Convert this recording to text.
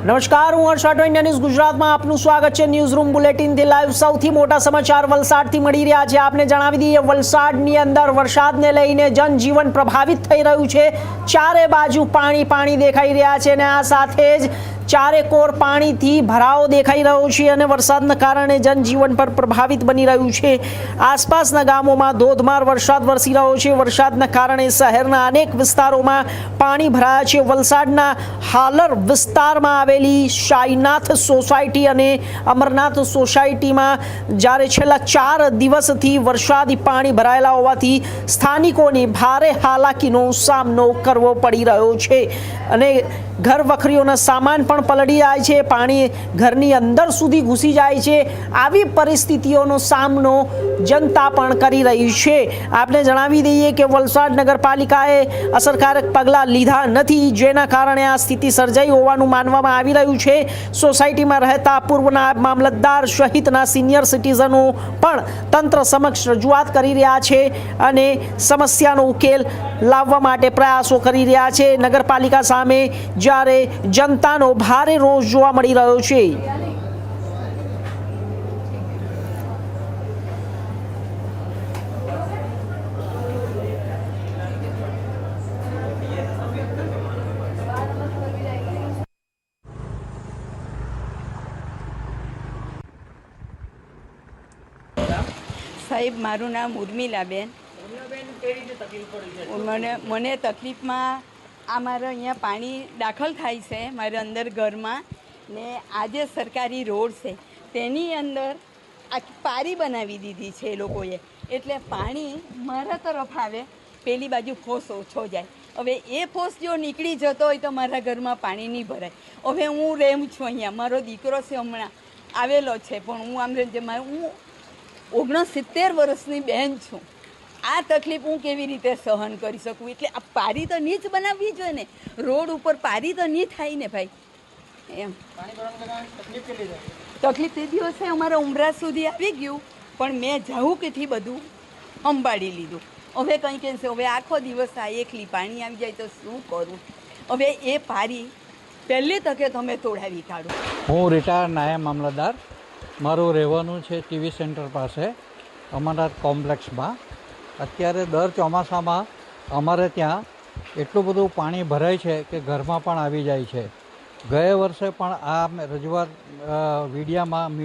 નમસ્કાર, હું હર્ષ Rathod, India news ગુજરાતમાં આપનું સ્વાગત છે। ન્યૂઝ રૂમ બુલેટિનથી લાઈવ સૌથી મોટા સમાચાર વલસાડથી મળી રહ્યા છે। આપને જણાવી દઈએ, વલસાડની અંદર વરસાદને લઈને જનજીવન પ્રભાવિત થઈ રહ્યું છે। ચારે બાજુ પાણી દેખાઈ રહ્યા છે અને આ સાથે જ ચારે કોર પાણીથી ભરાવો દેખાઈ રહ્યો છે અને વરસાદના કારણે જનજીવન પર પ્રભાવિત બની રહ્યું છે। આસપાસના ગામોમાં ધોધમાર વરસાદ વરસી રહ્યો છે। વરસાદના કારણે શહેરના અનેક વિસ્તારોમાં પાણી ભરાયા છે। વલસાડના હાલર વિસ્તારમાં આવેલી સાઈનાથ સોસાયટી અને અમરનાથ સોસાયટીમાં જ્યારે છેલ્લા 4 દિવસથી વરસાદી પાણી ભરાયેલા હોવાથી સ્થાનિકોને ભારે હાલાકીનો સામનો કરવો પડી રહ્યો છે અને ઘર વખરીઓના સામાન પણ પલળી જાય છે। પાણી ઘરની અંદર સુધી ઘૂસી જાય છે। આવી પરિસ્થિતિઓનો સામનો જનતા પણ કરી રહી છે। આપણે જણાવી દઈએ કે વલસાડ નગરપાલિકાએ અસરકારક પગલાં લીધા નથી, જેના કારણે આ સ્થિતિ સર્જાઈ હોવાનું માનવામાં આવી રહ્યું છે। સોસાયટીમાં રહેતા પૂર્વ નાયબ મામલતદાર સહિતના સિનિયર સિટીઝનો પણ તંત્ર સમક્ષ રજૂઆત કરી રહ્યા છે અને સમસ્યાનો ઉકેલ લાવવા માટે પ્રયાસો કરી રહ્યા છે। નગરપાલિકા સામે જ્યારે જનતાનો ભારે રોષ જોવા મળી રહ્યો છે। સાહેબ, મારું નામ ઉર્મિલાબેન। મને તકલીફમાં આ મારે અહીંયા પાણી દાખલ થાય છે મારે અંદર ઘરમાં, ને આજે સરકારી રોડ છે તેની અંદર આખી પારી બનાવી દીધી છે એ લોકોએ, એટલે પાણી મારા તરફ આવે, પેલી બાજુ ફોસ ઓછો જાય। હવે એ ફોસ જો નીકળી જતો હોય તો મારા ઘરમાં પાણી નહીં ભરાય। હવે હું રેમ છું અહીંયા, મારો દીકરો છે હમણાં આવેલો છે, પણ હું હું 69 વર્ષની બહેન છું। આ તકલીફ હું કેવી રીતે સહન કરી શકું? એટલે આ પારી તો નહીં જ બનાવવી જોઈએ ને, રોડ ઉપર પારી તો નહીં થાય ને ભાઈ। એમ તકલીફ તે દિવસે અમારા ઉમરા સુધી આવી ગયું, પણ મેં જાહુકેથી બધું સંભાળી લીધું। હવે કંઈ કહેશે, હવે આખો દિવસ આ એકલી પાણી આવી જાય તો શું કરું? હવે એ પારી પહેલી તકે તમે તોડાવી કાઢો। હું રિટાયર નાયબ મામલતદાર, મારું રહેવાનું છે ટીવી સેન્ટર પાસે અમરનાથ કોમ્પ્લેક્સમાં। અત્યારે દર ચોમાસામાં અમારે ત્યાં એટલું બધું પાણી ભરાય છે કે ઘરમાં પણ આવી જાય છે। ગયા વર્ષે પણ આ રજૂઆત મીડિયામાં